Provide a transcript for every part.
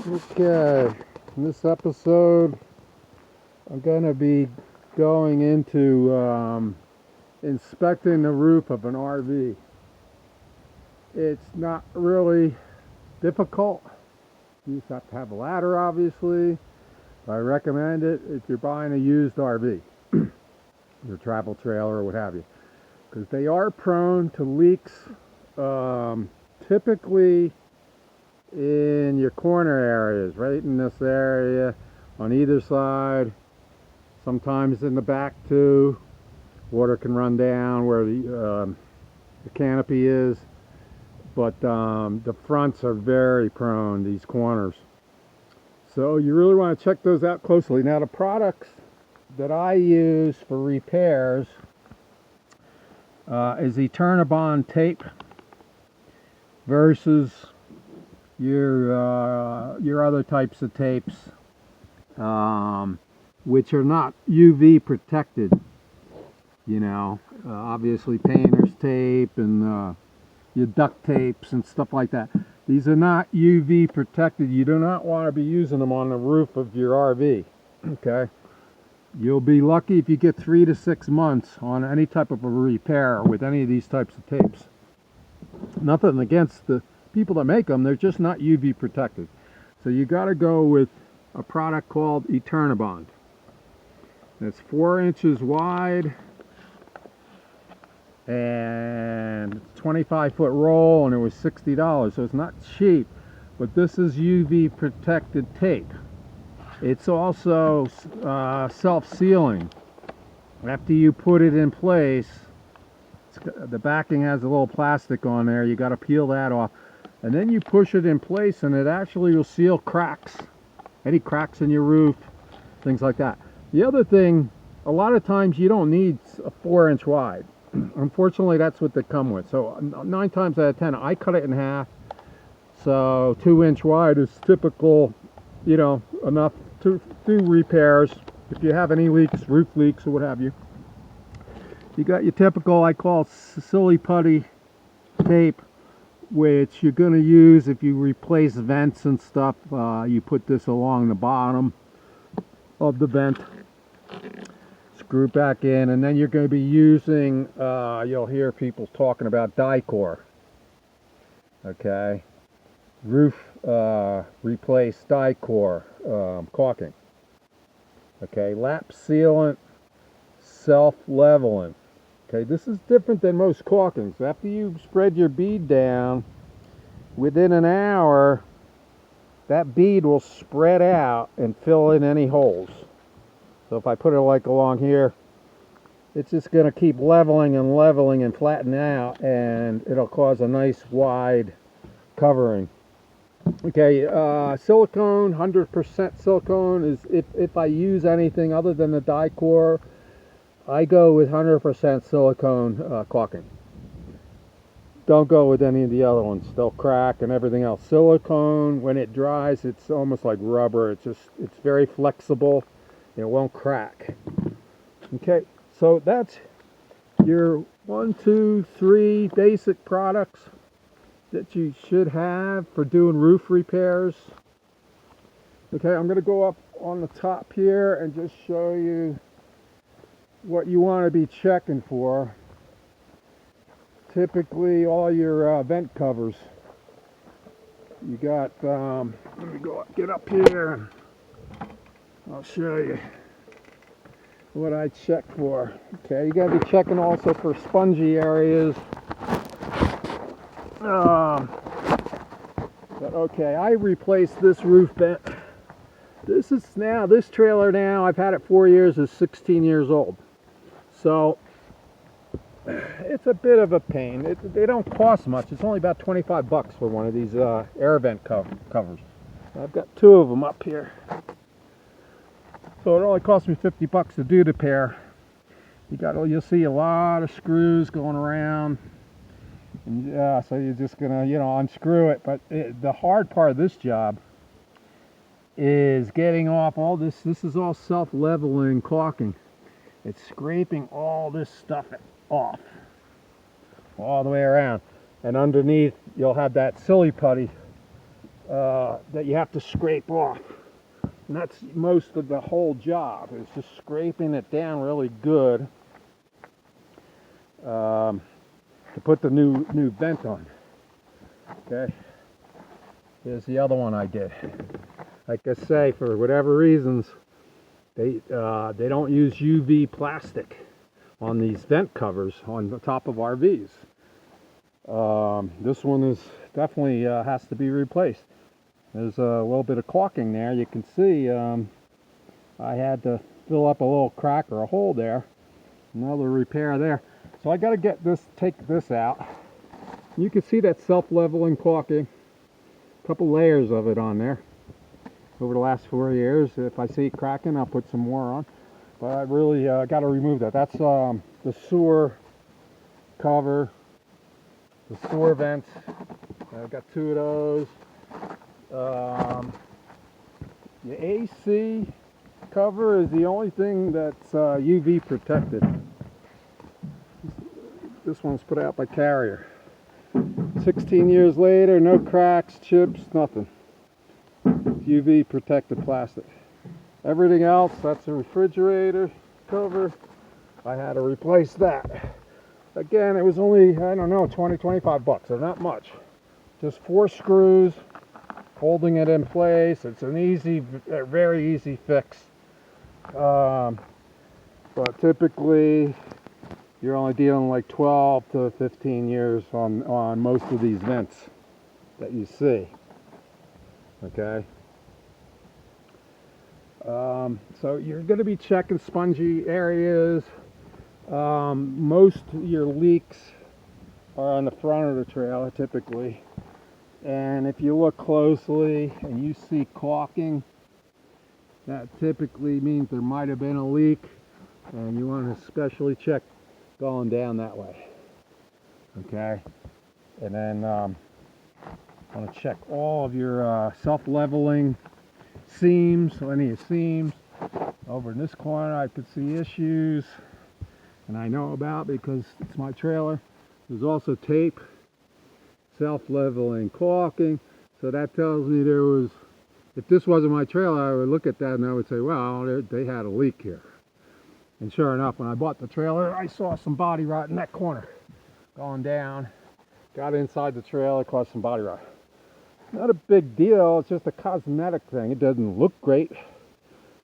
Okay, in this episode, I'm going to be going into inspecting the roof of an RV. It's not really difficult. You just have to have a ladder, obviously. I recommend it if you're buying a used RV, your travel trailer or what have you, because they are prone to leaks, typically in your corner areas, right in this area, on either side, sometimes in the back too. Water can run down where the canopy is, but the fronts are very prone, these corners. So you really want to check those out closely. Now the products that I use for repairs is Eternabond tape versus your other types of tapes, which are not UV protected. You know, obviously painter's tape and your duct tapes and stuff like that. These are not UV protected. You do not want to be using them on the roof of your RV. Okay, you'll be lucky if you get 3 to 6 months on any type of a repair with any of these types of tapes. Nothing against the people that make them, they're just not UV protected. So you got to go with a product called Eternabond. It's 4 inches wide and 25-foot roll, and it was $60, so it's not cheap, but this is UV protected tape. It's also self-sealing. After you put it in place, the backing has a little plastic on there. You got to peel that off, and then you push it in place, and it actually will seal cracks, any cracks in your roof, things like that. The other thing, a lot of times you don't need a 4-inch wide. Unfortunately, that's what they come with. So 9 times out of 10, I cut it in half. So 2-inch wide is typical, you know, enough to do repairs. If you have any leaks, roof leaks or what have you. You got your typical, I call silly putty tape, which you're going to use if you replace vents and stuff. You put this along the bottom of the vent, screw back in, and then you're going to be using, you'll hear people talking about Dicor. Okay, roof replace Dicor caulking. Okay, lap sealant, self-leveling. Okay, this is different than most caulkings. After you spread your bead down, within an hour, that bead will spread out and fill in any holes. So if I put it like along here, it's just going to keep leveling and flattening out, and it'll cause a nice wide covering. Okay, silicone, 100% silicone is, if I use anything other than the Dicor, I go with 100% silicone caulking. Don't go with any of the other ones. They'll crack and everything else. Silicone, when it dries, it's almost like rubber. It's very flexible. It won't crack. Okay, so that's your 1, 2, 3 basic products that you should have for doing roof repairs. Okay, I'm going to go up on the top here and just show you what you want to be checking for. Typically all your vent covers. You got, let me get up here and I'll show you what I check for. Okay, you got to be checking also for spongy areas. But okay, I replaced this roof vent. This trailer now, I've had it 4 years, is 16 years old. So it's a bit of a pain. They don't cost much. It's only about 25 bucks for one of these air vent covers. I've got 2 of them up here. So it only cost me 50 bucks to do the pair. You'll see a lot of screws going around. And yeah, so you're just gonna, unscrew it. But the hard part of this job is getting off all this. This is all self-leveling caulking. It's scraping all this stuff off all the way around, and underneath you'll have that silly putty that you have to scrape off. And that's most of the whole job, is just scraping it down really good to put the new vent on. Okay, here's the other one I did. Like I say, for whatever reasons, they don't use UV plastic on these vent covers on the top of RVs. This one is definitely has to be replaced. There's a little bit of caulking there. You can see I had to fill up a little crack or a hole there. Another repair there. So I got to take this out. You can see that self-leveling caulking. A couple layers of it on there over the last 4 years. If I see it cracking, I'll put some more on. But I really got to remove that. That's the sewer cover, the sewer vents. I've got 2 of those. The AC cover is the only thing that's UV protected. This one's put out by Carrier. 16 years later, no cracks, chips, nothing. UV protected plastic. Everything else, that's a refrigerator cover. I had to replace that. Again, it was only, I don't know, 20, 25 bucks, so not much. Just 4 screws holding it in place. It's an easy, very easy fix. But typically, you're only dealing like 12 to 15 years on most of these vents that you see. Okay. So you're going to be checking spongy areas. Most of your leaks are on the front of the trailer typically. And if you look closely and you see caulking, that typically means there might have been a leak, and you want to especially check going down that way. Okay. And then want to check all of your self-leveling seams. So any seams over in this corner I could see issues, and I know about because it's my trailer. There's also tape, self-leveling caulking, so that tells me there was, if this wasn't my trailer, I would look at that and I would say, well, they had a leak here. And sure enough, when I bought the trailer, I saw some body rot in that corner going down. Got inside the trailer, caused some body rot. Not a big deal, it's just a cosmetic thing. It doesn't look great,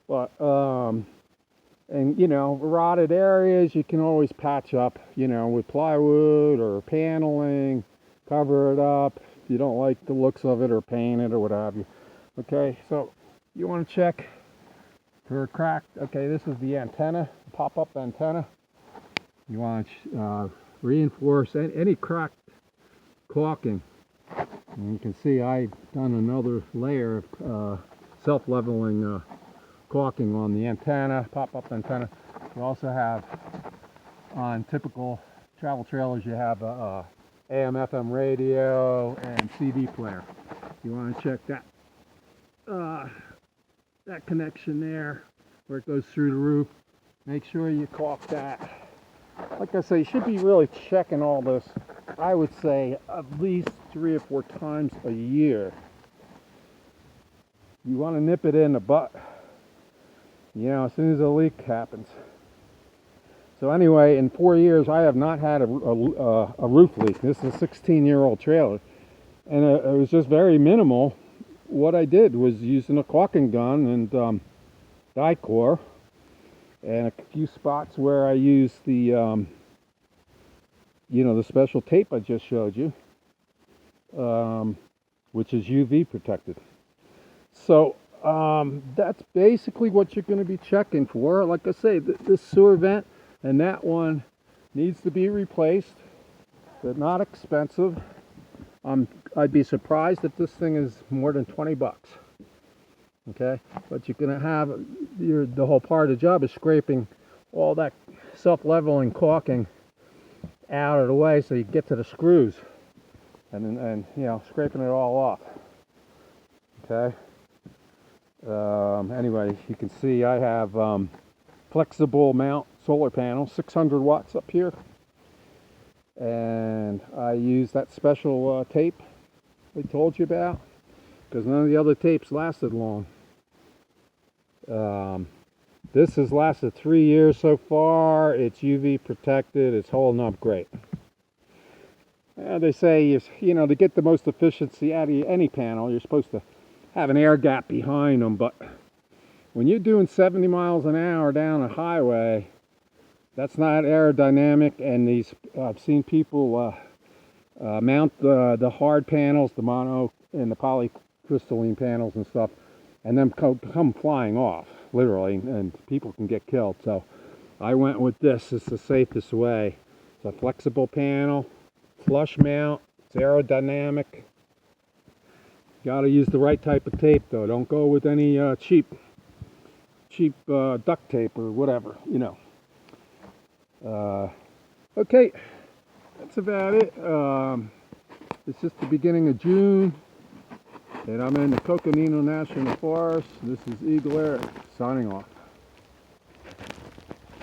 but and you know, rotted areas you can always patch up, you know, with plywood or paneling, cover it up if you don't like the looks of it, or paint it or what have you. Okay, so you want to check for a crack. Okay, this is the antenna, pop-up antenna. You want to reinforce any cracked caulking. And you can see I've done another layer of self-leveling caulking on the antenna, pop-up antenna. You also have, on typical travel trailers, you have a AM/FM radio and CD player. You want to check that that connection there where it goes through the roof. Make sure you caulk that. Like I say, you should be really checking all this, I would say, at least 3 or 4 times a year. You want to nip it in the butt, you know, as soon as a leak happens. So anyway, in 4 years, I have not had a roof leak. This is a 16-year-old trailer, and it was just very minimal. What I did was using a caulking gun and Dicor, and a few spots where I used the, you know, the special tape I just showed you, which is UV protected. So that's basically what you're going to be checking for. Like I say, this sewer vent and that one needs to be replaced. They're not expensive. I'd be surprised if this thing is more than 20 bucks. Okay, but you're going to have the whole part of the job is scraping all that self-leveling caulking out of the way so you get to the screws, and you know, scraping it all off. Okay. Anyway, you can see I have flexible mount solar panel, 600 watts up here, and I use that special tape I told you about. because none of the other tapes lasted long. This has lasted 3 years so far. It's UV protected. It's holding up great. They say, to get the most efficiency out of any panel, you're supposed to have an air gap behind them. But when you're doing 70 miles an hour down a highway, that's not aerodynamic. And I've seen people mount the hard panels, the mono and the polycrystalline panels and stuff, and then come flying off, literally, and people can get killed. So I went with this. It's the safest way. It's a flexible panel, flush mount, it's aerodynamic. Got to use the right type of tape, though. Don't go with any cheap duct tape or whatever, Okay, that's about it. It's just the beginning of June, and I'm in the Coconino National Forest. This is Eagle Eric signing off.